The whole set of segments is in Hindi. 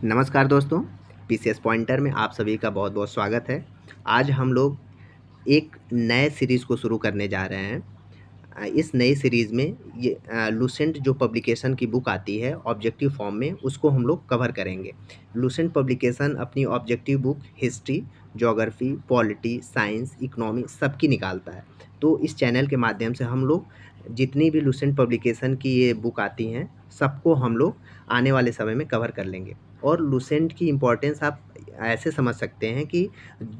नमस्कार दोस्तों, पीसीएस पॉइंटर में आप सभी का बहुत-बहुत स्वागत है। आज हम लोग एक नए सीरीज़ को शुरू करने जा रहे हैं। इस नई सीरीज़ में ये लूसेंट जो पब्लिकेशन की बुक आती है ऑब्जेक्टिव फॉर्म में, उसको हम लोग कवर करेंगे। लूसेंट पब्लिकेशन अपनी objective book history, geography, polity, science, economy सबकी निकालता है। तो इस चैनल के माध्यम से हम लोग जितनी भी लूसेंट पब्लिकेशन की ये बुक आती हैं, सबको हम लोग आने वाले समय में कवर कर लेंगे। और लूसेंट की इम्पोर्टेंस आप ऐसे समझ सकते हैं कि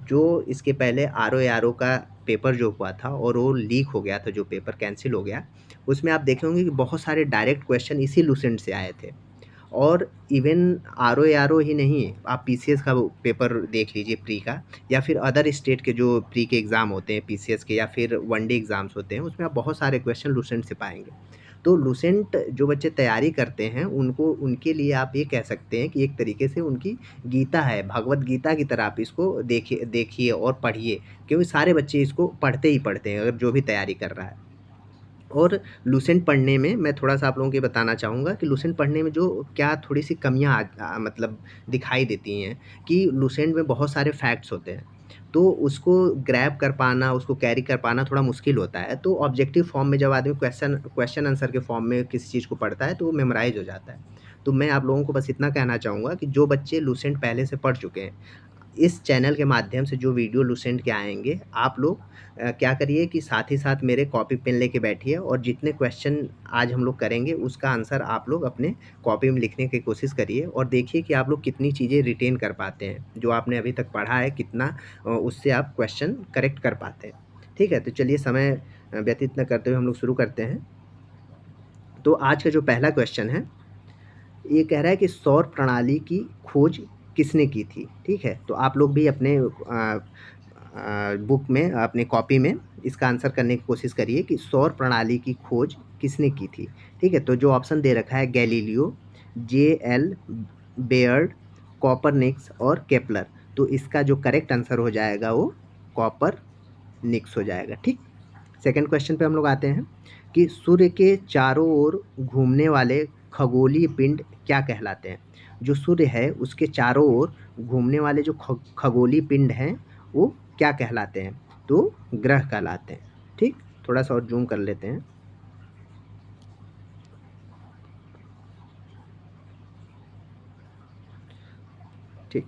जो इसके पहले आरओ का पेपर जो हुआ था और वो लीक हो गया था, जो पेपर कैंसिल हो गया, उसमें आप देखे होंगे कि बहुत सारे डायरेक्ट क्वेश्चन इसी लूसेंट से आए थे। और इवन आरओ ही नहीं, आप पीसीएस का वो पेपर देख लीजिए प्री का, या फिर अदर स्टेट के जो प्री के एग्ज़ाम होते हैं पीसीएस के, या फिर वनडे एग्ज़ाम्स होते हैं, उसमें आप बहुत सारे क्वेश्चन लूसेंट से पाएँगे। तो लूसेंट जो बच्चे तैयारी करते हैं, उनको उनके लिए आप ये कह सकते हैं कि एक तरीके से उनकी गीता है, भगवद गीता की तरह आप इसको देखिए और पढ़िए, क्योंकि सारे बच्चे इसको पढ़ते ही पढ़ते हैं, अगर जो भी तैयारी कर रहा है। और लूसेंट पढ़ने में मैं थोड़ा-सा आप लोगों को ये बताना चाहूँगा कि लूसेंट पढ़ने में जो क्या थोड़ी-सी कमियाँ मतलब दिखाई देती हैं कि लूसेंट में बहुत सारे फैक्ट्स होते हैं। तो उसको ग्रैब कर पाना, उसको कैरी कर पाना थोड़ा मुश्किल होता है। तो ऑब्जेक्टिव फॉर्म में जब आदमी क्वेश्चन आंसर के फॉर्म में किसी चीज़ को पढ़ता है, तो वो मेमोराइज़ हो जाता है। तो मैं आप लोगों को बस इतना कहना चाहूँगा कि जो बच्चे लूसेंट पहले से पढ़ चुके हैं, इस चैनल के माध्यम से जो वीडियो लूसेंट के आएँगे, आप लोग क्या करिए कि साथ ही साथ मेरे कॉपी पेन लेके बैठिए, और जितने क्वेश्चन आज हम लोग करेंगे उसका आंसर आप लोग अपने कॉपी में लिखने की कोशिश करिए, और देखिए कि आप लोग कितनी चीज़ें रिटेन कर पाते हैं। जो आपने अभी तक पढ़ा है, कितना उससे आप क्वेश्चन करेक्ट कर पाते हैं। ठीक है? तो चलिए समय व्यतीत न करते हुए हम लोग शुरू करते हैं। तो आज का जो पहला क्वेश्चन है, ये कह रहा है कि सौर प्रणाली की खोज किसने की थी? ठीक है? तो आप लोग भी अपने बुक में, अपने कॉपी में इसका आंसर करने की कोशिश करिए कि सौर प्रणाली की खोज किसने की थी? ठीक है? तो जो ऑप्शन दे रखा है, गैलीलियो, जे.एल. बेयर्ड, कोपरनिकस और केपलर। तो इसका जो करेक्ट आंसर हो जाएगा वो कोपरनिकस हो जाएगा। ठीक? सेकंड क्वेश्चन पे हम लोग आते हैं कि सूर्य के चारों ओर घूमने वाले खगोलीय पिंड क्या कहलाते हैं? जो सूर्य है उसके चारों ओर घूमने वाले जो खगोलीय पिंड हैं, वो क्या कहलाते हैं? तो ग्रह कहलाते हैं। ठीक? थोड़ा-सा और ज़ूम कर लेते हैं। ठीक।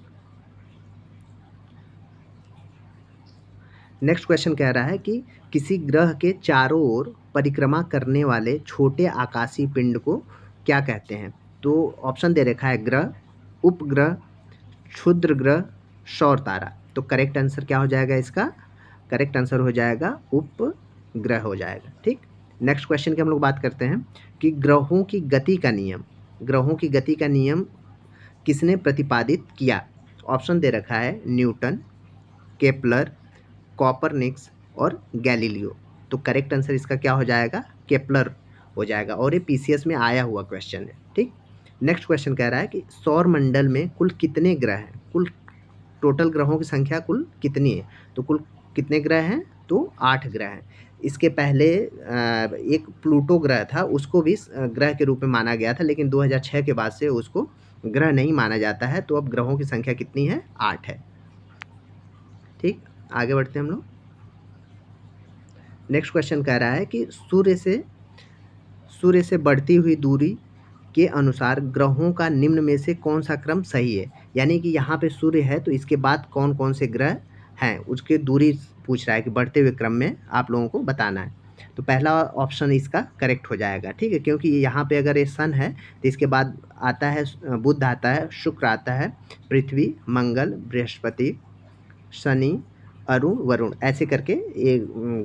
नेक्स्ट क्वेश्चन कह रहा है कि किसी ग्रह के चारों ओर परिक्रमा करने वाले छोटे आकाशीय पिंड को क्या कहते हैं? तो ऑप्शन दे रखा है ग्रह, उपग्रह, क्षुद्र ग्रह, सौर तारा। तो करेक्ट आंसर क्या हो जाएगा इसका? करेक्ट आंसर हो जाएगा उपग्रह हो जाएगा। ठीक? नेक्स्ट क्वेश्चन की हम लोग बात करते हैं कि ग्रहों की गति का नियम किसने प्रतिपादित किया? ऑप्शन दे रखा है न्यूटन, केपलर, कोपरनिकस और गैलीलियो। तो करेक्ट आंसर इसका क्या हो जाएगा? केपलर हो जाएगा, और ये पीसीएस में आया हुआ क्वेश्चन है। ठीक? नेक्स्ट क्वेश्चन कह रहा है कि सौर मंडल में कुल कितने ग्रह हैं? कुल टोटल ग्रहों की संख्या कुल कितनी है? तो कुल कितने ग्रह हैं? तो 8 ग्रह हैं। इसके पहले एक प्लूटो ग्रह था, उसको भी ग्रह के रूप में माना गया था, लेकिन 2006 के बाद से उसको ग्रह नहीं माना जाता है। तो अब ग्रहों की संख्या कितनी है? 8 है। ठीक? आगे बढ़ते हैं हम लोग। नेक्स्ट क्वेश्चन कह रहा है कि सूर्य से बढ़ती हुई दूरी के अनुसार ग्रहों का निम्न में से कौन सा क्रम सही है? यानी कि यहाँ पे सूर्य है, तो इसके बाद कौन-कौन से ग्रह हैं? उसकी दूरी पूछ रहा है कि बढ़ते हुए क्रम में आप लोगों को बताना है। तो पहला ऑप्शन इसका करेक्ट हो जाएगा। ठीक है? क्योंकि यहाँ पे अगर ये सन है, तो इसके बाद आता है बुध आता है, शुक्र आता है, पृथ्वी, मंगल, बृहस्पति, शनि, अरुण, वरुण, ऐसे करके ये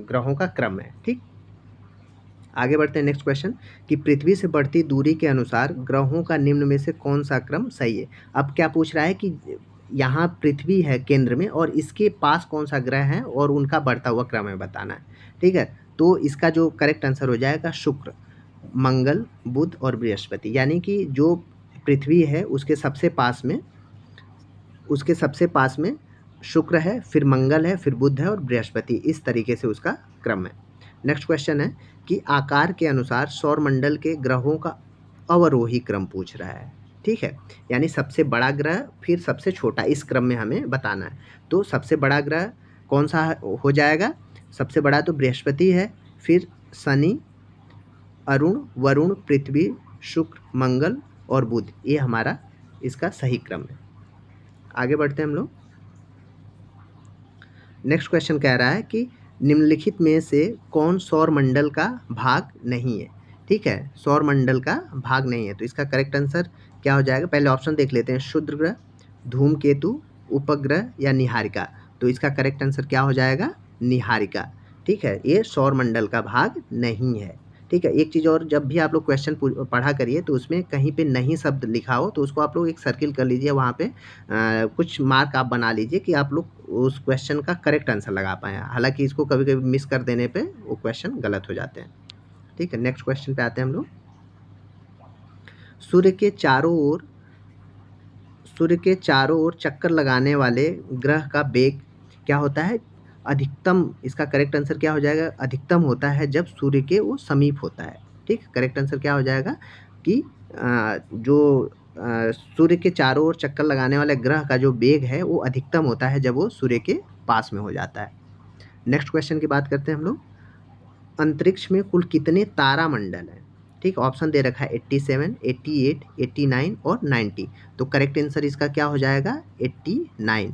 ग्रहों का क्रम है। ठीक? आगे बढ़ते हैं नेक्स्ट क्वेश्चन कि पृथ्वी से बढ़ती दूरी के अनुसार ग्रहों का निम्न में से कौन सा क्रम सही है? अब क्या पूछ रहा है कि यहाँ पृथ्वी है केंद्र में, और इसके पास कौन सा ग्रह है और उनका बढ़ता हुआ क्रम है बताना है। ठीक है? तो इसका जो करेक्ट आंसर हो जाएगा शुक्र, मंगल, बुध और बृहस्पति। यानी कि जो पृथ्वी है उसके सबसे पास में शुक्र है, फिर मंगल है, फिर बुध है और बृहस्पति। इस तरीके से उसका क्रम है। नेक्स्ट क्वेश्चन है कि आकार के अनुसार सौरमंडल के ग्रहों का अवरोही क्रम पूछ रहा है। ठीक है, यानी सबसे बड़ा ग्रह फिर सबसे छोटा, इस क्रम में हमें बताना है। तो सबसे बड़ा ग्रह कौन सा हो जाएगा? सबसे बड़ा तो बृहस्पति है, फिर शनि, अरुण, वरुण, पृथ्वी, शुक्र, मंगल और बुध। ये हमारा इसका सही क्रम है। आगे बढ़ते हैं हम लोग। नेक्स्ट क्वेश्चन कह रहा है कि निम्नलिखित में से कौन सौर मंडल का भाग नहीं है? ठीक है, सौर मंडल का भाग नहीं है, तो इसका करेक्ट आंसर क्या हो जाएगा? पहले ऑप्शन देख लेते हैं, क्षुद्र ग्रह, धूमकेतु, उपग्रह या निहारिका। तो इसका करेक्ट आंसर क्या हो जाएगा? निहारिका। ठीक है, ये सौर मंडल का भाग नहीं है। ठीक है, एक चीज़ और, जब भी आप लोग क्वेश्चन पढ़ा करिए तो उसमें कहीं पे नहीं शब्द लिखा हो तो उसको आप लोग एक सर्किल कर लीजिए, वहाँ पे कुछ मार्क आप बना लीजिए कि आप लोग उस क्वेश्चन का करेक्ट आंसर लगा पाएँ। हालाँकि इसको कभी-कभी मिस कर देने पे वो क्वेश्चन गलत हो जाते हैं। ठीक है, नेक्स्ट क्वेश्चन पे आते हैं हम लोग। सूर्य के चारों ओर सूर्य के चारों ओर चक्कर लगाने वाले ग्रह का वेग क्या होता है? अधिकतम, इसका करेक्ट आंसर क्या हो जाएगा? अधिकतम होता है जब सूर्य के वो समीप होता है। ठीक, करेक्ट आंसर क्या हो जाएगा कि सूर्य के चारों ओर चक्कर लगाने वाले ग्रह का जो वेग है वो अधिकतम होता है जब वो सूर्य के पास में हो जाता है। नेक्स्ट क्वेश्चन की बात करते हैं हम लोग। अंतरिक्ष में कुल कितने तारामंडल हैं? ठीक, ऑप्शन दे रखा है 87, 88, 89 और 90। तो करेक्ट आंसर इसका क्या हो जाएगा? 89।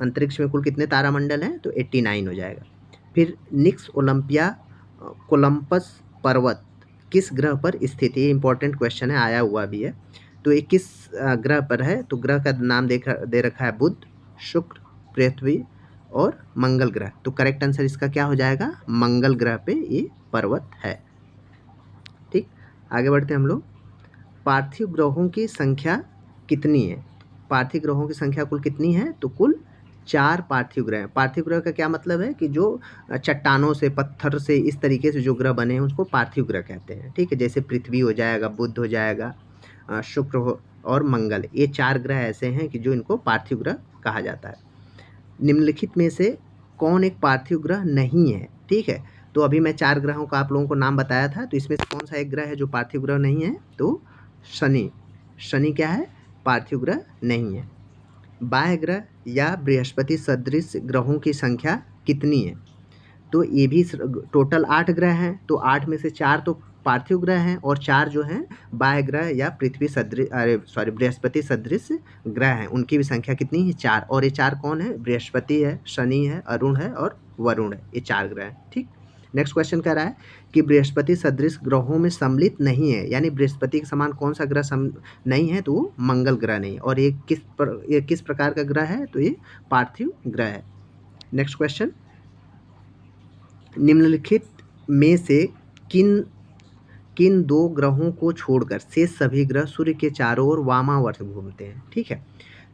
अंतरिक्ष में कुल कितने तारामंडल हैं? तो 89 हो जाएगा। फिर निक्स ओलंपिया कोलंबस पर्वत किस ग्रह पर स्थित है? ये इंपॉर्टेंट क्वेश्चन है, आया हुआ भी है। तो ये किस ग्रह पर है? तो ग्रह का नाम दे रखा है बुध, शुक्र, पृथ्वी और मंगल ग्रह। तो करेक्ट आंसर इसका क्या हो जाएगा? मंगल ग्रह पे ये पर्वत है। ठीक, आगे बढ़ते हैं हम लोग। पार्थिव ग्रहों की संख्या कितनी है? पार्थिव ग्रहों की संख्या कुल कितनी है? तो कुल 4 पार्थिव ग्रह हैं। पार्थिव ग्रह का क्या मतलब है कि जो चट्टानों से, पत्थर से, इस तरीके से जो ग्रह बने हैं उसको पार्थिव ग्रह कहते हैं। ठीक है, जैसे पृथ्वी हो जाएगा, बुध हो जाएगा, शुक्र हो और मंगल। ये 4 ग्रह ऐसे हैं कि जो इनको पार्थिव ग्रह कहा जाता है। निम्नलिखित में से कौन एक पार्थिव ग्रह नहीं है? ठीक है, तो अभी मैं 4 ग्रहों का आप लोगों को नाम बताया था, तो इसमें से कौन सा एक ग्रह है जो पार्थिव ग्रह नहीं है? तो शनि। शनि क्या है? पार्थिव ग्रह नहीं है। बाह्य ग्रह या बृहस्पति सदृश ग्रहों की संख्या कितनी है? तो ये भी टोटल 8 ग्रह हैं, तो 8 में से 4 तो पार्थिव ग्रह हैं और 4 जो हैं बाह्य ग्रह या बृहस्पति सदृश ग्रह हैं। उनकी भी संख्या कितनी है? 4। और ये 4 कौन है? बृहस्पति है, शनि है, अरुण है और वरुण है। ये 4 ग्रह हैं। ठीक, नेक्स्ट क्वेश्चन कह रहा है कि बृहस्पति सदृश ग्रहों में सम्मिलित नहीं है, यानी बृहस्पति के समान कौन सा ग्रह नहीं है? तो वो मंगल ग्रह नहीं है। और ये किस प्रकार का ग्रह है? तो ये पार्थिव ग्रह है। नेक्स्ट क्वेश्चन, निम्नलिखित में से किन किन 2 ग्रहों को छोड़कर शेष सभी ग्रह सूर्य के चारों ओर वामावर्त घूमते हैं? ठीक है,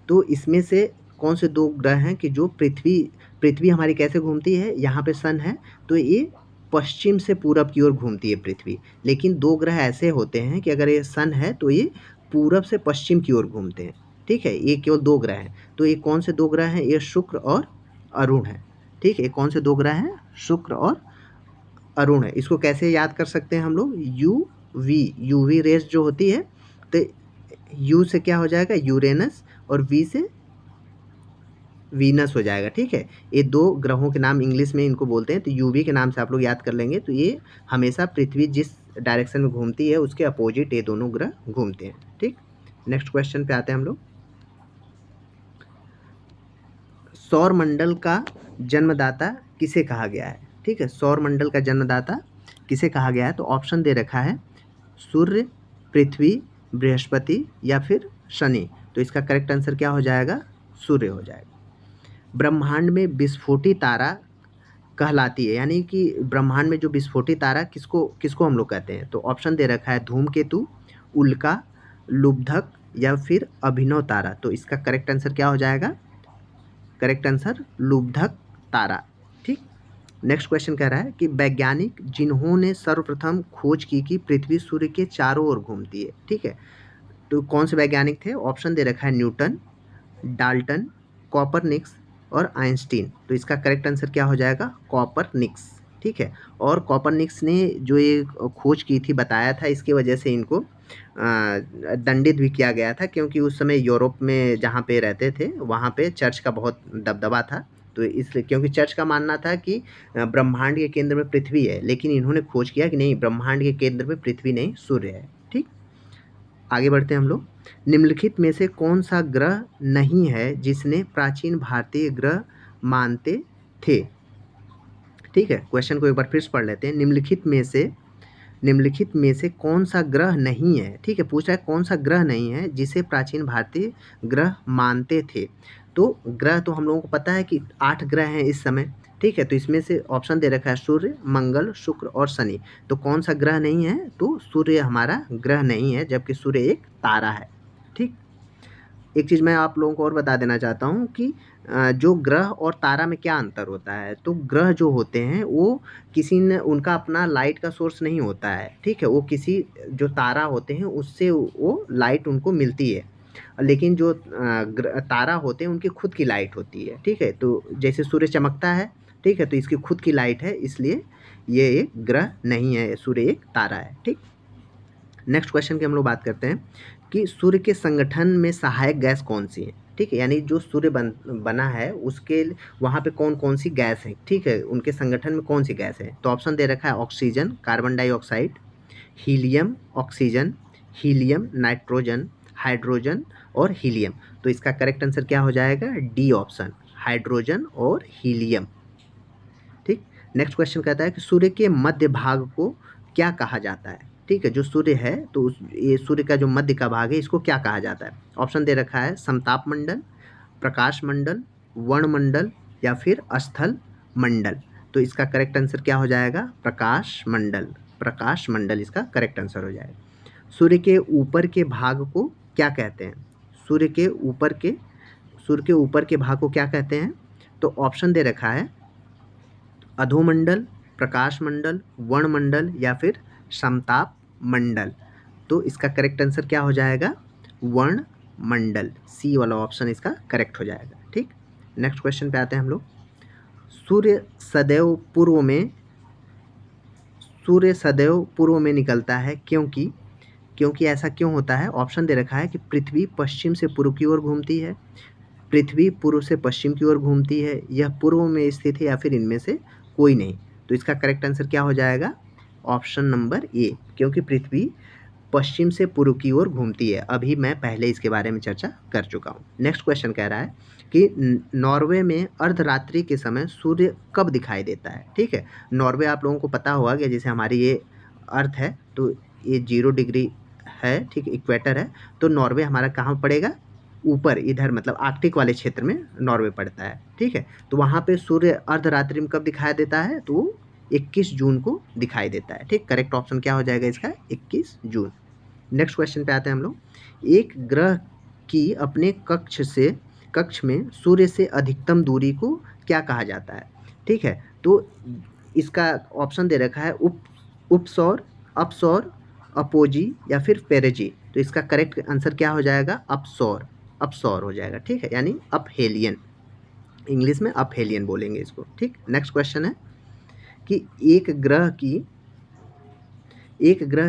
तो इसमें से कौन से 2 ग्रह हैं कि जो पृथ्वी हमारी कैसे घूमती है? यहाँ पे सन है, तो ये पश्चिम से पूरब की ओर घूमती है पृथ्वी। लेकिन 2 ग्रह ऐसे होते हैं कि अगर ये सन है तो ये पूरब से पश्चिम की ओर घूमते हैं। ठीक है, ये केवल 2 ग्रह हैं। तो ये कौन से 2 ग्रह हैं? ये शुक्र और अरुण है। ठीक है, ये कौन से 2 ग्रह हैं? शुक्र और अरुण है। इसको कैसे याद कर सकते हैं हम लोग? यूवी रेस जो होती है, तो यू से क्या हो जाएगा? यूरेनस, और वी से वीनस हो जाएगा। ठीक है, ये 2 ग्रहों के नाम इंग्लिश में इनको बोलते हैं, तो यूवी के नाम से आप लोग याद कर लेंगे। तो ये हमेशा पृथ्वी जिस डायरेक्शन में घूमती है उसके अपोजिट ये दोनों ग्रह घूमते हैं। ठीक, नेक्स्ट क्वेश्चन पे आते हैं हम लोग। सौर मंडल का जन्मदाता किसे कहा गया है? ठीक है, सौर मंडल का जन्मदाता किसे कहा गया है? तो ऑप्शन दे रखा है सूर्य, पृथ्वी, बृहस्पति या फिर शनि। तो इसका करेक्ट आंसर क्या हो जाएगा? सूर्य हो जाएगा। ब्रह्मांड में विस्फोटी तारा कहलाती है, यानी कि ब्रह्मांड में जो विस्फोटी तारा किसको किसको हम लोग कहते हैं? तो ऑप्शन दे रखा है धूमकेतु, उल्का, लुब्धक या फिर अभिनव तारा। तो इसका करेक्ट आंसर क्या हो जाएगा? करेक्ट आंसर लुब्धक तारा। ठीक, नेक्स्ट क्वेश्चन कह रहा है कि वैज्ञानिक जिन्होंने सर्वप्रथम खोज की कि पृथ्वी सूर्य के चारों ओर घूमती है। ठीक है, तो कौन से वैज्ञानिक थे? ऑप्शन दे रखा है न्यूटन, डाल्टन, कॉपरनिक्स और आइंस्टीन। तो इसका करेक्ट आंसर क्या हो जाएगा? कॉपरनिक्स। ठीक है। और कोपरनिकस ने जो ये खोज की थी, बताया था, इसकी वजह से इनको दंडित भी किया गया था, क्योंकि उस समय यूरोप में जहाँ पे रहते थे वहाँ पे चर्च का बहुत दबदबा था। तो इसलिए, क्योंकि चर्च का मानना था कि ब्रह्मांड के केंद्र में पृथ्वी है, लेकिन इन्होंने खोज किया कि नहीं, ब्रह्मांड के केंद्र में पृथ्वी नहीं, सूर्य है। ठीक, आगे बढ़ते हैं हम लोग। निम्नलिखित में से कौन सा ग्रह नहीं है जिसने प्राचीन भारतीय ग्रह मानते थे? ठीक है, क्वेश्चन को एक बार फिर से पढ़ लेते हैं। निम्नलिखित में से कौन सा ग्रह नहीं है, ठीक है, पूछ रहा है कौन सा ग्रह नहीं है जिसे प्राचीन भारतीय ग्रह मानते थे। तो ग्रह तो हम लोगों को पता है कि 8 ग्रह हैं इस समय, ठीक है। तो इसमें से ऑप्शन दे रखा है सूर्य, मंगल, शुक्र और शनि। तो कौन सा ग्रह नहीं है? तो सूर्य हमारा ग्रह नहीं है, जबकि सूर्य एक तारा है। ठीक, एक चीज़ मैं आप लोगों को और बता देना चाहता हूँ कि जो ग्रह और तारा में क्या अंतर होता है। तो ग्रह जो होते हैं वो किसी न उनका अपना लाइट का सोर्स नहीं होता है, ठीक है। वो किसी, जो तारा होते हैं उससे वो लाइट उनको मिलती है। लेकिन जो तारा होते हैं उनकी खुद की लाइट होती है, ठीक है। तो जैसे सूर्य चमकता है, ठीक है, तो इसकी खुद की लाइट है, इसलिए ये एक ग्रह नहीं है, सूर्य एक तारा है। ठीक, नेक्स्ट क्वेश्चन की हम लोग बात करते हैं कि सूर्य के संगठन में सहायक गैस कौन सी है? ठीक है, यानी जो सूर्य बना है उसके वहाँ पे कौन कौन सी गैस है, ठीक है, उनके संगठन में कौन सी गैस है। तो ऑप्शन दे रखा है oxygen, carbon dioxide, helium, oxygen, helium, nitrogen, hydrogen और हीलियम। तो इसका करेक्ट आंसर क्या हो जाएगा? डी ऑप्शन, हाइड्रोजन और हीलियम। ठीक, नेक्स्ट क्वेश्चन कहता है कि सूर्य के मध्य भाग को क्या कहा जाता है? ठीक है, जो सूर्य है तो ये सूर्य का जो मध्य का भाग है इसको क्या कहा जाता है? ऑप्शन दे रखा है समताप मंडल, प्रकाश मंडल, वर्ण मंडल या फिर स्थल मंडल। तो इसका करेक्ट आंसर क्या हो जाएगा? प्रकाश मंडल, प्रकाश मंडल इसका करेक्ट आंसर हो जाएगा। सूर्य के ऊपर के भाग को क्या कहते हैं? सूर्य के ऊपर के सूर्य के ऊपर के भाग को क्या कहते हैं? तो ऑप्शन दे रखा है अधोमंडल, प्रकाश मंडल, वर्ण मंडल या फिर समताप मंडल। तो इसका करेक्ट आंसर क्या हो जाएगा? वर्ण मंडल, सी वाला ऑप्शन इसका करेक्ट हो जाएगा। ठीक, नेक्स्ट क्वेश्चन पे आते हैं हम लोग। सूर्य सदैव पूर्व में सूर्य सदैव पूर्व में निकलता है, क्योंकि ऐसा क्यों होता है? ऑप्शन दे रखा है कि पृथ्वी पश्चिम से पूर्व की ओर घूमती है, पृथ्वी पूर्व से पश्चिम की ओर घूमती है, यह पूर्व में स्थित है या फिर इनमें से कोई नहीं। तो इसका करेक्ट आंसर क्या हो जाएगा? ऑप्शन नंबर ए, क्योंकि पृथ्वी पश्चिम से पूर्व की ओर घूमती है। अभी मैं पहले इसके बारे में चर्चा कर चुका हूँ। नेक्स्ट क्वेश्चन कह रहा है कि नॉर्वे में अर्धरात्रि के समय सूर्य कब दिखाई देता है? ठीक है, नॉर्वे आप लोगों को पता होगा कि जैसे हमारी ये अर्थ है तो ये 0 डिग्री है, ठीक, इक्वेटर है। तो नॉर्वे हमारा कहाँ पड़ेगा? ऊपर, इधर मतलब आर्कटिक वाले क्षेत्र में नॉर्वे पड़ता है, ठीक है। तो वहाँ पे सूर्य अर्धरात्रि में कब दिखाई देता है? तो वो 21 जून को दिखाई देता है। ठीक, करेक्ट ऑप्शन क्या हो जाएगा इसका? 21 जून। नेक्स्ट क्वेश्चन पे आते हैं हम लोग। एक ग्रह की अपने कक्ष में सूर्य से अधिकतम दूरी को क्या कहा जाता है? ठीक है, तो इसका ऑप्शन दे रखा है उपसौर, अपसौर, अपोजी या फिर पेरेजी। तो इसका करेक्ट आंसर क्या हो जाएगा? अपसौर, अपसौर हो जाएगा। ठीक है, यानी अपहेलियन, इंग्लिश में अपहेलियन बोलेंगे इसको। ठीक, नेक्स्ट क्वेश्चन है कि एक ग्रह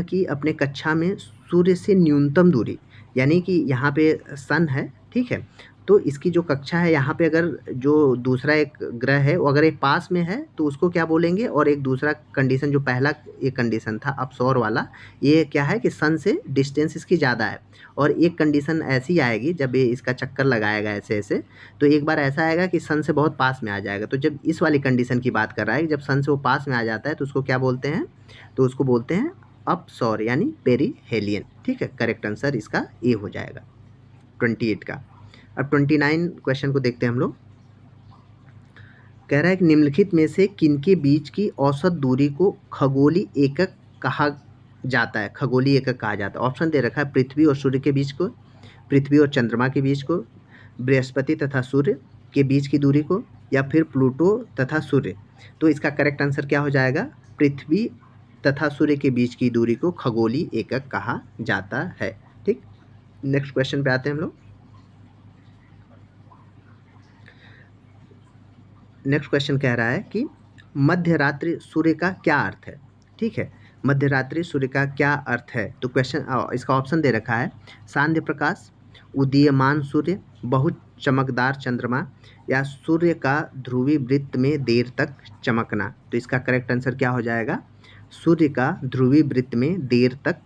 की अपने कक्षा में सूर्य से न्यूनतम दूरी, यानी कि यहाँ पे सन है, ठीक है, तो इसकी जो कक्षा है यहाँ पे अगर जो दूसरा एक ग्रह है वो अगर एक पास में है तो उसको क्या बोलेंगे? और एक दूसरा कंडीशन, जो पहला एक कंडीशन था अपसौर वाला, ये क्या है कि सन से डिस्टेंस इसकी ज़्यादा है। और एक कंडीशन ऐसी आएगी जब ये इसका चक्कर लगाएगा ऐसे ऐसे, तो एक बार ऐसा आएगा कि सन से बहुत पास में आ जाएगा। तो जब इस वाली कंडीशन की बात कर रहा है, जब सन से वो पास में आ जाता है तो उसको क्या बोलते हैं? तो उसको बोलते हैं अपसौर, यानी पेरीहेलियन। ठीक है, करेक्ट आंसर इसका ए हो जाएगा 28 का। अब 29 क्वेश्चन को देखते हैं हम लोग। कह रहा है कि निम्नलिखित में से किनके बीच की औसत दूरी को खगोलीय एकक कहा जाता है? खगोलीय एकक कहा जाता है। ऑप्शन दे रखा है पृथ्वी और सूर्य के बीच को, पृथ्वी और चंद्रमा के बीच को, बृहस्पति तथा सूर्य के बीच की दूरी को, या फिर प्लूटो तथा सूर्य। तो इसका करेक्ट आंसर क्या हो जाएगा? पृथ्वी तथा सूर्य के बीच की दूरी को खगोलीय एकक कहा जाता है। ठीक, नेक्स्ट क्वेश्चन पे आते हैं हम लोग। नेक्स्ट क्वेश्चन कह रहा है कि मध्य रात्रि सूर्य का क्या अर्थ है? ठीक है, मध्य रात्रि सूर्य का क्या अर्थ है? तो क्वेश्चन इसका ऑप्शन दे रखा है, सांध्य प्रकाश, उदीयमान सूर्य, बहुत चमकदार चंद्रमा, या सूर्य का ध्रुवी वृत्त में देर तक चमकना। तो इसका करेक्ट आंसर क्या हो जाएगा? सूर्य का ध्रुवी वृत्त में देर तक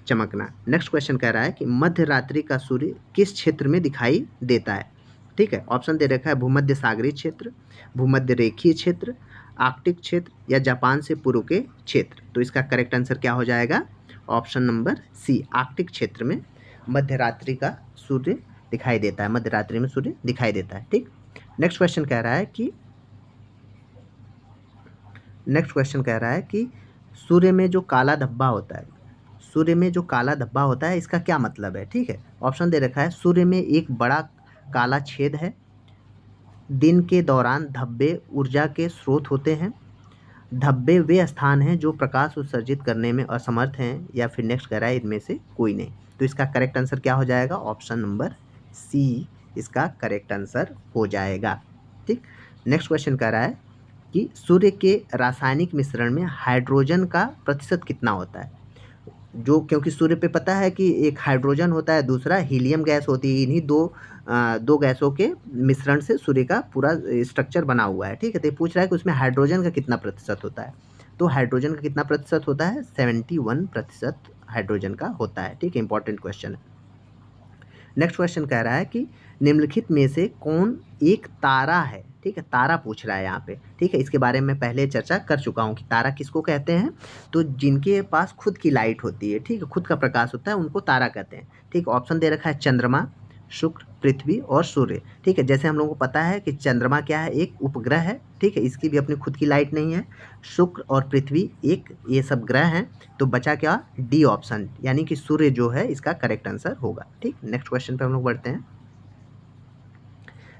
चमकना। नेक्स्ट क्वेश्चन कह रहा है कि मध्य रात्रि का सूर्य किस क्षेत्र में दिखाई देता है? ठीक है, ऑप्शन दे रखा है, भूमध्य सागरीय क्षेत्र, भूमध्य रेखीय क्षेत्र, आर्कटिक क्षेत्र, या जापान से पूर्व के क्षेत्र। तो इसका करेक्ट आंसर क्या हो जाएगा? ऑप्शन नंबर सी, आर्कटिक क्षेत्र में मध्य रात्रि का सूर्य दिखाई देता है, मध्य रात्रि में सूर्य दिखाई देता है। ठीक, नेक्स्ट क्वेश्चन कह रहा है कि सूर्य में जो काला धब्बा होता है, सूर्य में जो काला धब्बा होता है, इसका क्या मतलब है? ठीक है, ऑप्शन दे रखा है, सूर्य में एक बड़ा काला छेद है, दिन के दौरान धब्बे ऊर्जा के स्रोत होते हैं, धब्बे वे स्थान हैं जो प्रकाश उत्सर्जित करने में असमर्थ हैं, या फिर नेक्स्ट कह रहा है इनमें से कोई नहीं। तो इसका करेक्ट आंसर क्या हो जाएगा? ऑप्शन नंबर सी इसका करेक्ट आंसर हो जाएगा। ठीक, नेक्स्ट क्वेश्चन कह रहा है कि सूर्य के रासायनिक मिश्रण में हाइड्रोजन का प्रतिशत कितना होता है? जो क्योंकि सूर्य पे पता है कि एक हाइड्रोजन होता है, दूसरा हीलियम गैस होती है, इन्हीं दो गैसों के मिश्रण से सूर्य का पूरा स्ट्रक्चर बना हुआ है। ठीक है, तो ये पूछ रहा है कि उसमें हाइड्रोजन का कितना प्रतिशत होता है? तो हाइड्रोजन का कितना प्रतिशत होता है? 71% हाइड्रोजन का होता है। ठीक है, इंपॉर्टेंट क्वेश्चन है। नेक्स्ट क्वेश्चन कह रहा है कि निम्नलिखित में से कौन एक तारा है? ठीक है, तारा पूछ रहा है यहाँ पे। ठीक है, इसके बारे में पहले चर्चा कर चुका हूँ कि तारा किसको कहते हैं। तो जिनके पास खुद की लाइट होती है, ठीक है, खुद का प्रकाश होता है, उनको तारा कहते हैं। ठीक, ऑप्शन दे रखा है, चंद्रमा, शुक्र, पृथ्वी और सूर्य। ठीक है, जैसे हम लोगों को पता है कि चंद्रमा क्या है? एक उपग्रह है। ठीक है, इसकी भी अपनी खुद की लाइट नहीं है। शुक्र और पृथ्वी एक ये सब ग्रह हैं। तो बचा क्या? डी ऑप्शन, यानी कि सूर्य जो है इसका करेक्ट आंसर होगा। ठीक, नेक्स्ट क्वेश्चन पे हम लोग बढ़ते हैं।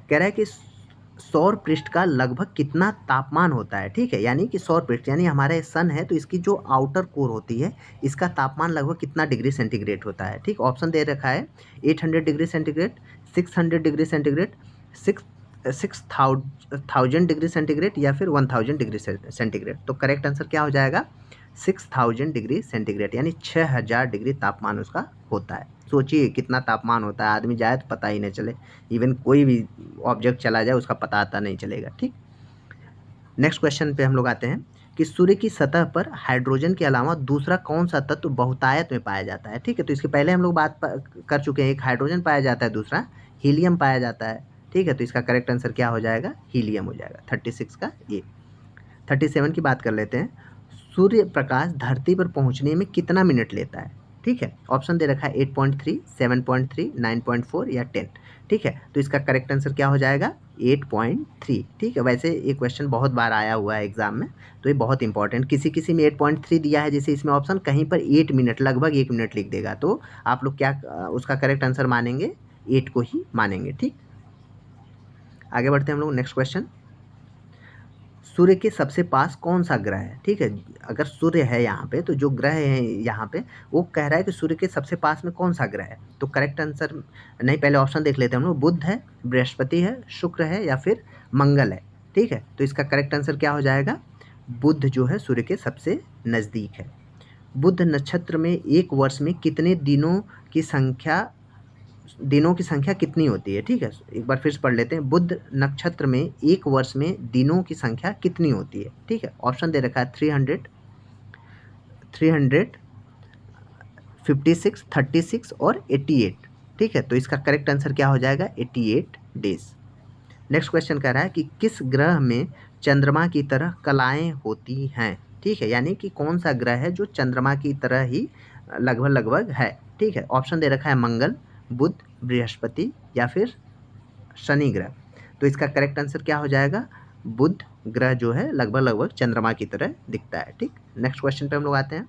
कह रहा है कि सौर पृष्ठ का लगभग कितना तापमान होता है? ठीक है, यानी कि सौर पृष्ठ यानी हमारे सन है, तो इसकी जो आउटर कोर होती है, इसका तापमान लगभग कितना डिग्री सेंटीग्रेड होता है? ठीक, ऑप्शन दे रखा है, 800 degree centigrade, 600 degree centigrade, 6000 degree centigrade, या फिर 1000 डिग्री सेंटीग्रेड। तो करेक्ट आंसर क्या हो जाएगा? 6000 डिग्री सेंटीग्रेड, यानी 6000 डिग्री तापमान उसका होता है। सोचिए कितना तापमान होता है, आदमी जाए तो पता ही नहीं चले, इवन कोई भी ऑब्जेक्ट चला जाए उसका पता आता नहीं चलेगा। ठीक, नेक्स्ट क्वेश्चन पे हम लोग आते हैं कि सूर्य की सतह पर हाइड्रोजन के अलावा दूसरा कौन सा तत्व बहुतायत में पाया जाता है? ठीक है, तो इसके पहले हम लोग बात कर चुके हैं, एक हाइड्रोजन पाया जाता है, दूसरा हीलियम पाया जाता है। ठीक है, तो इसका करेक्ट आंसर क्या हो जाएगा? हीलियम हो जाएगा। 36 का ये। 37 की बात कर लेते हैं। सूर्य प्रकाश धरती पर पहुंचने में कितना मिनट लेता है? ठीक है, ऑप्शन दे रखा है 8.3, 7.3, 9.4 या 10। ठीक है, तो इसका करेक्ट आंसर क्या हो जाएगा? 8.3। ठीक है, वैसे ये क्वेश्चन बहुत बार आया हुआ है एग्जाम में, तो ये बहुत इंपॉर्टेंट। किसी में 8.3 दिया है, जैसे इसमें ऑप्शन, कहीं पर 8 मिनट, लगभग 1 मिनट लिख देगा, तो आप लोग क्या उसका करेक्ट आंसर मानेंगे? 8 को ही मानेंगे। ठीक, आगे बढ़ते हैं हम लोग। नेक्स्ट क्वेश्चन, सूर्य के सबसे पास कौन सा ग्रह है? ठीक है, अगर सूर्य है यहाँ पे, तो जो ग्रह है यहाँ पे, वो कह रहा है कि सूर्य के सबसे पास में कौन सा ग्रह है। तो करेक्ट आंसर नहीं, पहले ऑप्शन देख लेते हैं हम लोग। बुध है, बृहस्पति है, शुक्र है, या फिर मंगल है। ठीक है, तो इसका करेक्ट आंसर क्या हो जाएगा? बुध जो है सूर्य के सबसे नज़दीक है। बुध नक्षत्र में एक वर्ष में कितने दिनों की संख्या कितनी होती है? ठीक है, एक बार फिर से पढ़ लेते हैं। बुध नक्षत्र में एक वर्ष में दिनों की संख्या कितनी होती है? ठीक है, ऑप्शन दे रखा है 300, 56, 36 और 88। ठीक है, तो इसका करेक्ट आंसर क्या हो जाएगा? 88 डेज। नेक्स्ट क्वेश्चन कह रहा है कि किस ग्रह में चंद्रमा की तरह कलाएं होती हैं? ठीक है, यानी कि कौन सा ग्रह है जो चंद्रमा की तरह ही लगभग है? ठीक है, ऑप्शन दे रखा है मंगल, बुध, बृहस्पति, या फिर शनि ग्रह। तो इसका करेक्ट आंसर क्या हो जाएगा? बुध ग्रह जो है लगभग चंद्रमा की तरह दिखता है। ठीक, नेक्स्ट क्वेश्चन पे हम लोग आते हैं।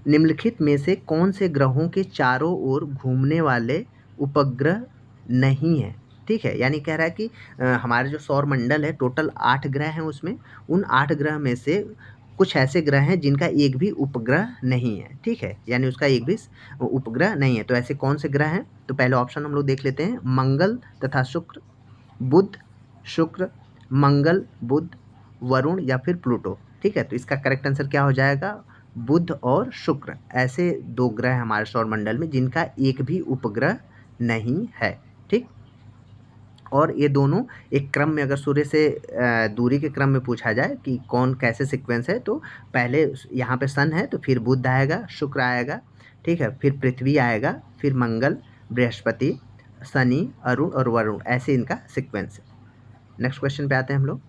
निम्नलिखित में से कौन से ग्रहों के चारों ओर घूमने वाले उपग्रह नहीं है? ठीक है, यानी कह रहा है कि हमारे जो सौर मंडल है, टोटल 8 ग्रह हैं, उसमें उन 8 ग्रह में से कुछ ऐसे ग्रह हैं जिनका एक भी उपग्रह नहीं है। ठीक है, यानी उसका एक भी उपग्रह नहीं है। तो ऐसे कौन से ग्रह हैं? तो पहले ऑप्शन हम लोग देख लेते हैं, मंगल तथा शुक्र, बुध शुक्र, मंगल, बुध, वरुण या फिर प्लूटो। ठीक है, तो इसका करेक्ट आंसर क्या हो जाएगा? बुध और शुक्र। ऐसे 2 ग्रह हमारे सौरमंडल में जिनका एक भी उपग्रह नहीं है। ठीक, और ये दोनों एक क्रम में, अगर सूर्य से दूरी के क्रम में पूछा जाए कि कौन कैसे सीक्वेंस है, तो पहले यहाँ पे सन है तो फिर बुध आएगा, शुक्र आएगा, ठीक है, फिर पृथ्वी आएगा, फिर मंगल, बृहस्पति, शनि, अरुण और वरुण, ऐसे इनका सीक्वेंस है। नेक्स्ट क्वेश्चन पे आते हैं हम लोग।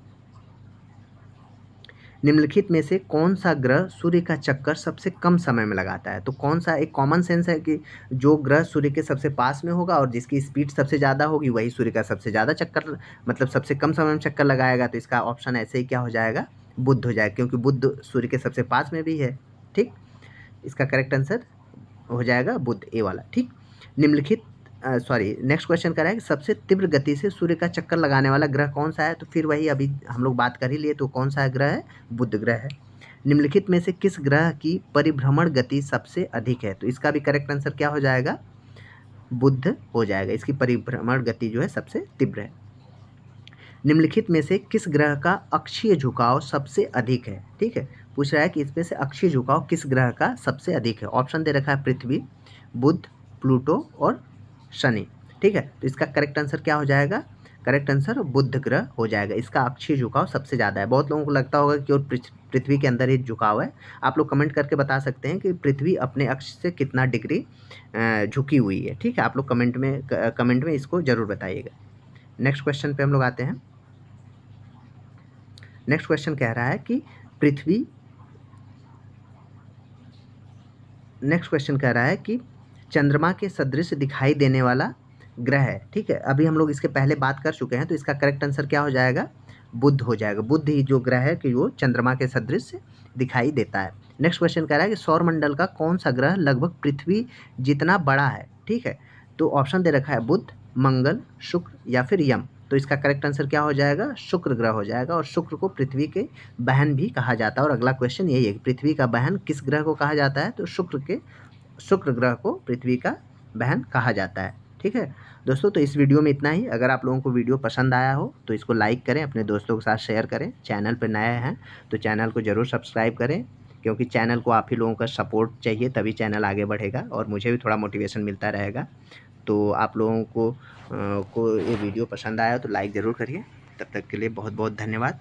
निम्नलिखित में से कौन सा ग्रह सूर्य का चक्कर सबसे कम समय में लगाता है? तो कौन सा, एक कॉमन सेंस है कि जो ग्रह सूर्य के सबसे पास में होगा और जिसकी स्पीड सबसे ज़्यादा होगी वही सूर्य का सबसे ज़्यादा चक्कर, मतलब सबसे कम समय में चक्कर लगाएगा। तो इसका ऑप्शन ऐसे ही क्या हो जाएगा? बुध हो जाएगा, क्योंकि बुध सूर्य के सबसे पास में भी है। ठीक, इसका करेक्ट आंसर हो जाएगा बुध, ए वाला। ठीक, निम्नलिखित नेक्स्ट क्वेश्चन कर रहा है कि सबसे तीव्र गति से सूर्य का चक्कर लगाने वाला ग्रह कौन सा है? तो फिर वही अभी हम लोग बात कर ही लिए, तो कौन सा ग्रह है? बुध ग्रह है। निम्नलिखित में से किस ग्रह की परिभ्रमण गति सबसे अधिक है? तो इसका भी करेक्ट आंसर क्या हो जाएगा? बुध हो जाएगा, इसकी परिभ्रमण गति जो है सबसे तीव्र है। निम्नलिखित में से किस ग्रह का अक्षीय झुकाव सबसे अधिक है? ठीक है, पूछ रहा है कि इसमें से अक्षीय झुकाव किस ग्रह का सबसे अधिक है। ऑप्शन दे रखा है पृथ्वी, बुध, प्लूटो और शनि। ठीक है, तो इसका करेक्ट आंसर क्या हो जाएगा? करेक्ट आंसर बुध ग्रह हो जाएगा, इसका अक्षीय झुकाव सबसे ज़्यादा है। बहुत लोगों को लगता होगा कि और पृथ्वी के अंदर ही झुकाव है। आप लोग कमेंट करके बता सकते हैं कि पृथ्वी अपने अक्ष से कितना डिग्री झुकी हुई है। ठीक है, आप लोग कमेंट में इसको ज़रूर बताइएगा। नेक्स्ट क्वेश्चन पे हम लोग आते हैं। नेक्स्ट क्वेश्चन कह रहा है कि पृथ्वी नेक्स्ट क्वेश्चन कह रहा है कि चंद्रमा के सदृश दिखाई देने वाला ग्रह है। ठीक है, अभी हम लोग इसके पहले बात कर चुके हैं, तो इसका करेक्ट आंसर क्या हो जाएगा? बुध हो जाएगा। बुध ही जो ग्रह है कि वो चंद्रमा के सदृश दिखाई देता है। नेक्स्ट क्वेश्चन कह रहा है कि सौरमंडल का कौन सा ग्रह लगभग पृथ्वी जितना बड़ा है? ठीक है, तो ऑप्शन दे रखा है बुध, मंगल, शुक्र या फिर यम। तो इसका करेक्ट आंसर क्या हो जाएगा? शुक्र ग्रह हो जाएगा, और शुक्र को पृथ्वी के बहन भी कहा जाता है। और अगला क्वेश्चन यही है कि पृथ्वी का बहन किस ग्रह को कहा जाता है? तो शुक्र ग्रह को पृथ्वी का बहन कहा जाता है। ठीक है दोस्तों, तो इस वीडियो में इतना ही। अगर आप लोगों को वीडियो पसंद आया हो तो इसको लाइक करें, अपने दोस्तों के साथ शेयर करें। चैनल पर नए हैं तो चैनल को ज़रूर सब्सक्राइब करें, क्योंकि चैनल को आप ही लोगों का सपोर्ट चाहिए, तभी चैनल आगे बढ़ेगा और मुझे भी थोड़ा मोटिवेशन मिलता रहेगा। तो आप लोगों को ये वीडियो पसंद आया तो लाइक ज़रूर करिए। तब तक के लिए बहुत बहुत धन्यवाद।